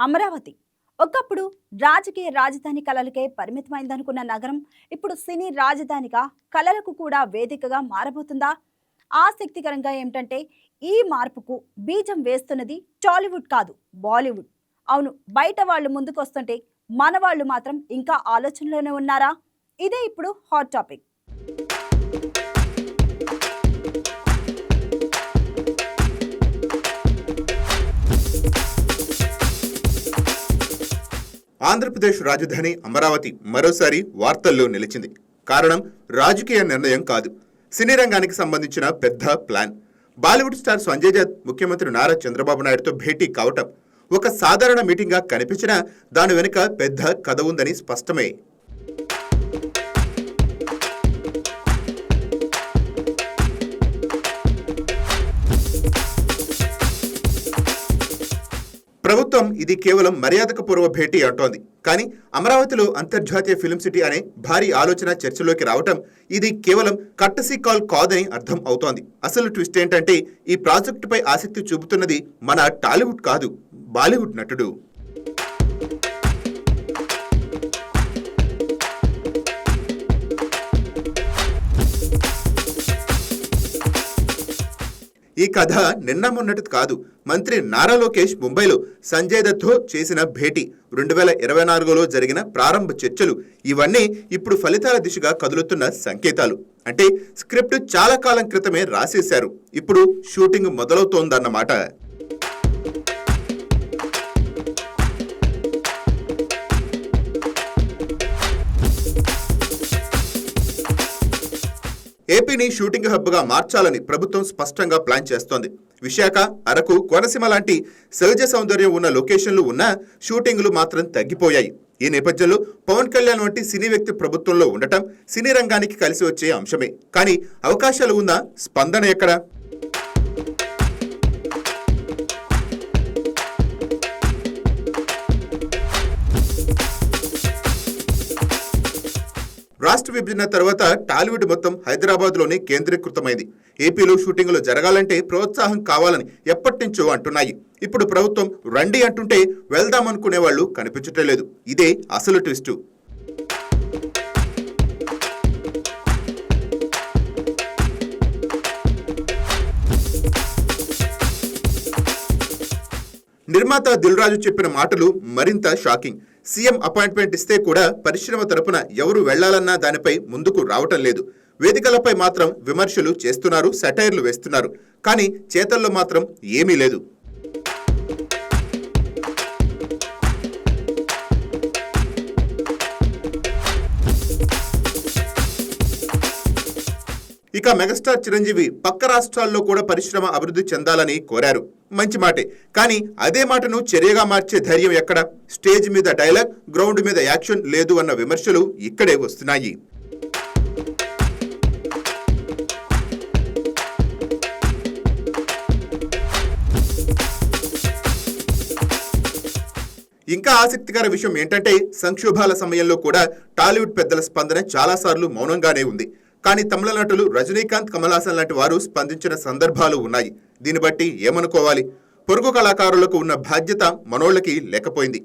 అమరావతి ఒకప్పుడు రాజకీయ రాజధాని కలలకే పరిమితమైందనుకున్న నగరం ఇప్పుడు సినీ రాజధానిగా కలలకు కూడా వేదికగా మారబోతుందా? ఆసక్తికరంగా ఏమిటంటే ఈ మార్పుకు బీజం వేస్తున్నది టాలీవుడ్ కాదు, బాలీవుడ్. అవును, బయట వాళ్ళు ముందుకొస్తుంటే మన వాళ్ళు మాత్రం ఇంకా ఆలోచనలోనే ఉన్నారా? ఇదే ఇప్పుడు హాట్ టాపిక్. ఆంధ్రప్రదేశ్ రాజధాని అమరావతి మరోసారి వార్తల్లో నిలిచింది. కారణం రాజకీయ నిర్ణయం కాదు, సినీ రంగానికి సంబంధించిన పెద్ద ప్లాన్. బాలీవుడ్ స్టార్ సంజయ్ దత్ ముఖ్యమంత్రి నారా చంద్రబాబు నాయుడుతో భేటీ కావటం ఒక సాధారణ మీటింగ్గా కనిపించినా దాని వెనుక పెద్ద కథ ఉందని స్పష్టమే. ప్రభుత్వం ఇది కేవలం మర్యాదక పూర్వ భేటీ అంటోంది. కానీ అమరావతిలో అంతర్జాతీయ ఫిల్మ్ సిటీ అనే భారీ ఆలోచన చర్చలోకి రావటం ఇది కేవలం కట్టసీ కాల్ కాదని అర్థం అవుతోంది. అసలు ట్విస్ట్ ఏంటంటే ఈ ప్రాజెక్టుపై ఆసక్తి చూపుతున్నది మన టాలీవుడ్ కాదు, బాలీవుడ్ నటుడు. ఈ కథ నిన్న మొన్నటిది కాదు. మంత్రి నారా లోకేష్ ముంబైలో సంజయ్ దత్తో చేసిన భేటీ, 2024లో జరిగిన ప్రారంభ చర్చలు, ఇవన్నీ ఇప్పుడు ఫలితాల దిశగా కదులుతున్న సంకేతాలు. అంటే స్క్రిప్ట్ చాలా కాలం క్రితమే రాసేశారు, ఇప్పుడు షూటింగ్ మొదలవుతోందన్నమాట. ఏపీని షూటింగ్ హబ్గా మార్చాలని ప్రభుత్వం స్పష్టంగా ప్లాన్ చేస్తోంది. విశాఖ, అరకు, కోనసీమ లాంటి సహజ సౌందర్యం ఉన్న లొకేషన్లు ఉన్నా షూటింగ్లు మాత్రం తగ్గిపోయాయి. ఈ నేపథ్యంలో పవన్ కళ్యాణ్ వంటి సినీ వ్యక్తి ప్రభుత్వంలో ఉండటం సినీ రంగానికి కలిసి వచ్చే అంశమే. కానీ అవకాశాలు ఉన్నా స్పందన ఎక్కడ? రాష్ట్ర విభజన తర్వాత టాలీవుడ్ మొత్తం హైదరాబాద్లోనే కేంద్రీకృతమైంది. ఏపీలో షూటింగ్లు జరగాలంటే ప్రోత్సాహం కావాలని ఎప్పటినుంచో అంటున్నాయి. ఇప్పుడు ప్రభుత్వం రండి అంటుంటే వెళ్దామనుకునే వాళ్ళు కనిపించటం లేదు. ఇదే అసలు ట్విస్టు. నిర్మాత దిల్ రాజు చెప్పిన మాటలు మరింత షాకింగ్. సీఎం అపాయింట్మెంట్ ఇస్తే కూడా పరిశ్రమ తరపున ఎవరు వెళ్లాలన్నా దానిపై ముందుకు రావటం లేదు. వేదికలపై మాత్రం విమర్శలు చేస్తున్నారు, సెటైర్లు వేస్తున్నారు. కానీ చేతల్లో మాత్రం ఏమీ లేదు. ఇక మెగాస్టార్ చిరంజీవి పక్క రాష్ట్రాల్లో కూడా పరిశ్రమ అభివృద్ధి చెందాలని కోరారు. మంచి మాటే, కానీ అదే మాటను చర్యగా మార్చే ధైర్యం ఎక్కడ? స్టేజ్ మీద డైలాగ్, గ్రౌండ్ మీద యాక్షన్ లేదు అన్న విమర్శలు ఇక్కడే వస్తున్నాయి. ఇంకా ఆసక్తికర విషయం ఏంటంటే సంక్షోభాల సమయంలో కూడా టాలీవుడ్ పెద్దల స్పందన చాలాసార్లు మౌనంగానే ఉంది. కానీ తమిళ నటులు రజనీకాంత్, కమల్ హాసన్ లాంటి వారు స్పందించిన సందర్భాలు ఉన్నాయి. దీన్ని బట్టి ఏమనుకోవాలి? పొరుగు కళాకారులకు ఉన్న బాధ్యత మనోళ్ళకి లేకపోయింది.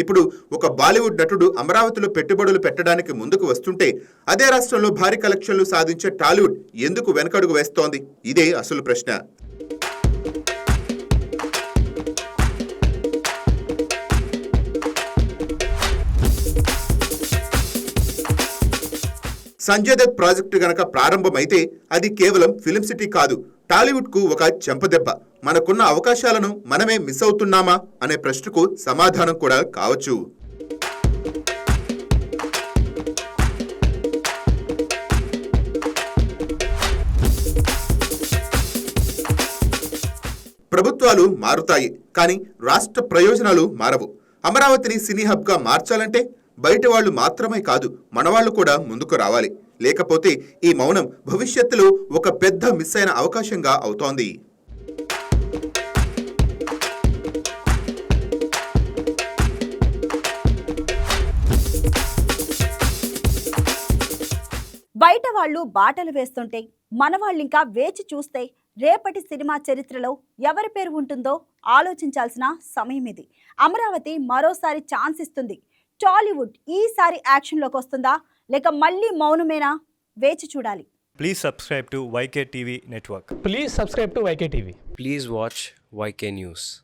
ఇప్పుడు ఒక బాలీవుడ్ నటుడు అమరావతిలో పెట్టుబడులు పెట్టడానికి ముందుకు వస్తుంటే అదే రాష్ట్రంలో భారీ కలెక్షన్లు సాధించే టాలీవుడ్ ఎందుకు వెనకడుగు వేస్తోంది? ఇదే అసలు ప్రశ్న. సంజయ్ దత్ ప్రాజెక్టు గనక ప్రారంభమైతే అది కేవలం ఫిల్మ్ సిటీ కాదు, టాలీవుడ్కు ఒక చెంపదెబ్బ. మనకున్న అవకాశాలను మనమే మిస్ అవుతున్నామా అనే ప్రశ్నకు సమాధానం కూడా కావచ్చు. ప్రభుత్వాలు మారుతాయి, కానీ రాష్ట్ర ప్రయోజనాలు మారవు. అమరావతిని సినీ హబ్గా మార్చాలంటే బయట వాళ్ళు మాత్రమే కాదు, మనవాళ్లు కూడా ముందుకు రావాలి. లేకపోతే ఈ మౌనం భవిష్యత్తులో ఒక పెద్ద మిస్ అయిన అవకాశంగా అవుతోంది. బయట వాళ్ళు బాటలు వేస్తుంటే మన వాళ్ళు ఇంకా వేచి చూస్తే రేపటి సినిమా చరిత్రలో ఎవరి పేరు ఉంటుందో ఆలోచించాల్సిన సమయం ఇది. అమరావతి మరోసారి ఛాన్స్ ఇస్తుంది. టాలీవుడ్ ఈసారి యాక్షన్లోకి వస్తుందా లేక మళ్ళీ మౌనమేనా? వేచి చూడాలి. Please subscribe to YK TV Network. Please subscribe to YK TV. Please watch YK News.